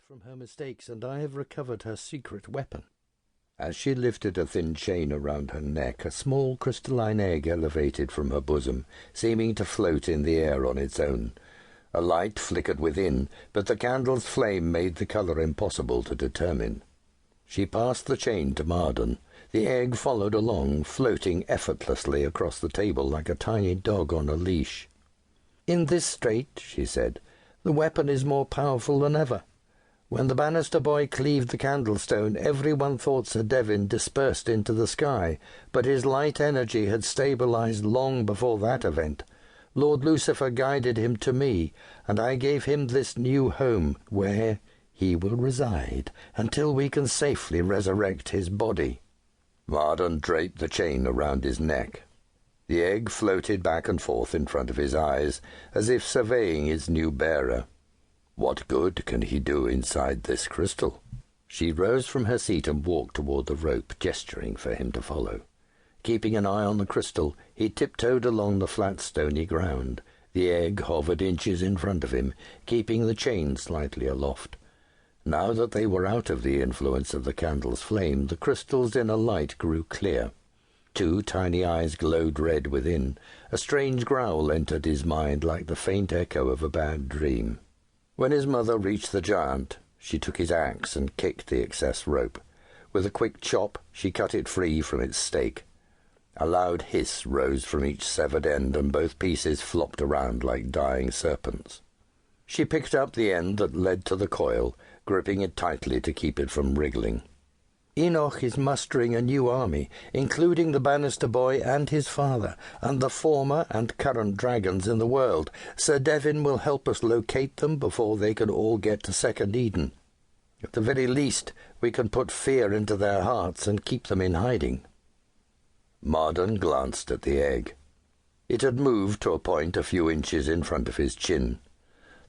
from her mistakes, and I have recovered her secret weapon." As she lifted a thin chain around her neck, a small crystalline egg elevated from her bosom, seeming to float in the air on its own. A light flickered within, but the candle's flame made the colour impossible to determine. She passed the chain to Marden. The egg followed along, floating effortlessly across the table like a tiny dog on a leash. "In this strait," she said, "the weapon is more powerful than ever. When the banister boy cleaved the candlestone, everyone thought Sir Devin dispersed into the sky, but his light energy had stabilized long before that event. Lord Lucifer guided him to me, and I gave him this new home, where he will reside until we can safely resurrect his body." Marden draped the chain around his neck. The egg floated back and forth in front of his eyes, as if surveying its new bearer. What good can he do inside this crystal? She rose from her seat and walked toward the rope, gesturing for him to follow. Keeping an eye on the crystal, he tiptoed along the flat stony ground. The egg hovered inches in front of him, keeping the chain slightly aloft. Now that they were out of the influence of the candle's flame, the crystal's inner light grew clear. Two tiny eyes glowed red within. A strange growl entered his mind like the faint echo of a bad dream. When his mother reached the giant, she took his axe and kicked the excess rope. With a quick chop, she cut it free from its stake. A loud hiss rose from each severed end, and both pieces flopped around like dying serpents. She picked up the end that led to the coil, gripping it tightly to keep it from wriggling. "Enoch is mustering a new army, including the banister boy and his father, and the former and current dragons in the world. Sir Devin will help us locate them before they can all get to Second Eden. At the very least, we can put fear into their hearts and keep them in hiding." Marden glanced at the egg. It had moved to a point a few inches in front of his chin.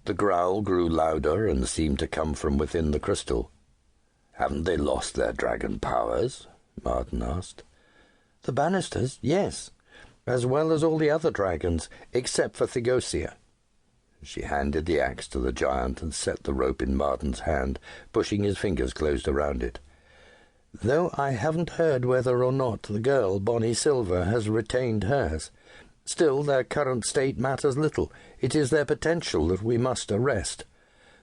The growl grew louder and seemed to come from within the crystal. "Haven't they lost their dragon powers?" Marden asked. "The Bannisters, yes, as well as all the other dragons, except for Thegosia." She handed the axe to the giant and set the rope in Marden's hand, pushing his fingers closed around it. "Though I haven't heard whether or not the girl, Bonnie Silver, has retained hers. Still, their current state matters little. It is their potential that we must arrest.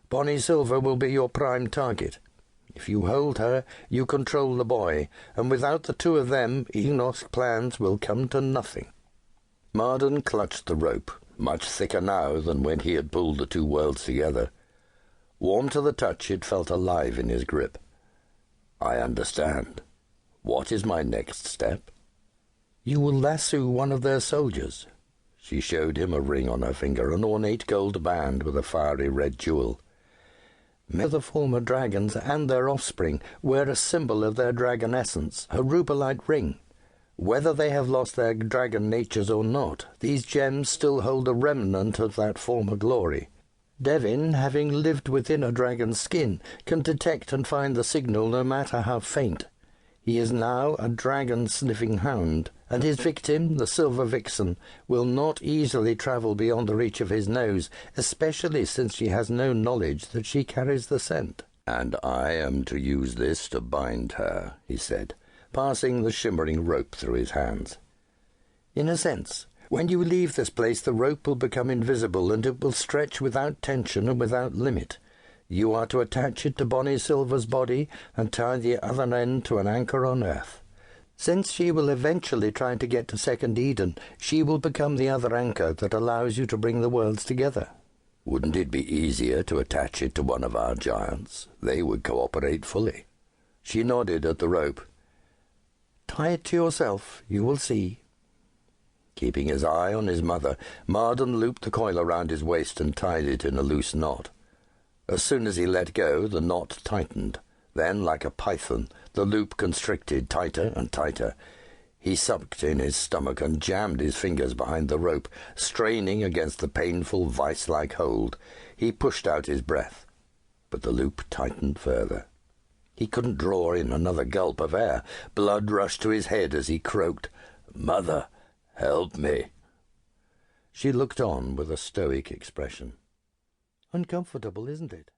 Bonnie Silver will be your prime target. If you hold her, you control the boy, and without the two of them, Enoch's plans will come to nothing." Marden clutched the rope, much thicker now than when he had pulled the two worlds together. Warm to the touch, it felt alive in his grip. "I understand. What is my next step?" "You will lasso one of their soldiers." She showed him a ring on her finger, an ornate gold band with a fiery red jewel. "May the former dragons and their offspring wear a symbol of their dragon essence, a rubellite ring. Whether they have lost their dragon natures or not, these gems still hold a remnant of that former glory. Devin, having lived within a dragon's skin, can detect and find the signal no matter how faint. He is now a dragon-sniffing hound, and his victim, the Silver Vixen, will not easily travel beyond the reach of his nose, especially since she has no knowledge that she carries the scent." "And I am to use this to bind her," he said, passing the shimmering rope through his hands. "In a sense. When you leave this place, the rope will become invisible, and it will stretch without tension and without limit. You are to attach it to Bonnie Silver's body and tie the other end to an anchor on Earth. Since she will eventually try to get to Second Eden, she will become the other anchor that allows you to bring the worlds together." "Wouldn't it be easier to attach it to one of our giants? They would cooperate fully." She nodded at the rope. "Tie it to yourself, you will see." Keeping his eye on his mother, Marden looped the coil around his waist and tied it in a loose knot. As soon as he let go, the knot tightened. Then, like a python, the loop constricted tighter and tighter. He sucked in his stomach and jammed his fingers behind the rope, straining against the painful vice-like hold. He pushed out his breath, but the loop tightened further. He couldn't draw in another gulp of air. Blood rushed to his head as he croaked, "Mother, help me." She looked on with a stoic expression. "Uncomfortable, isn't it?"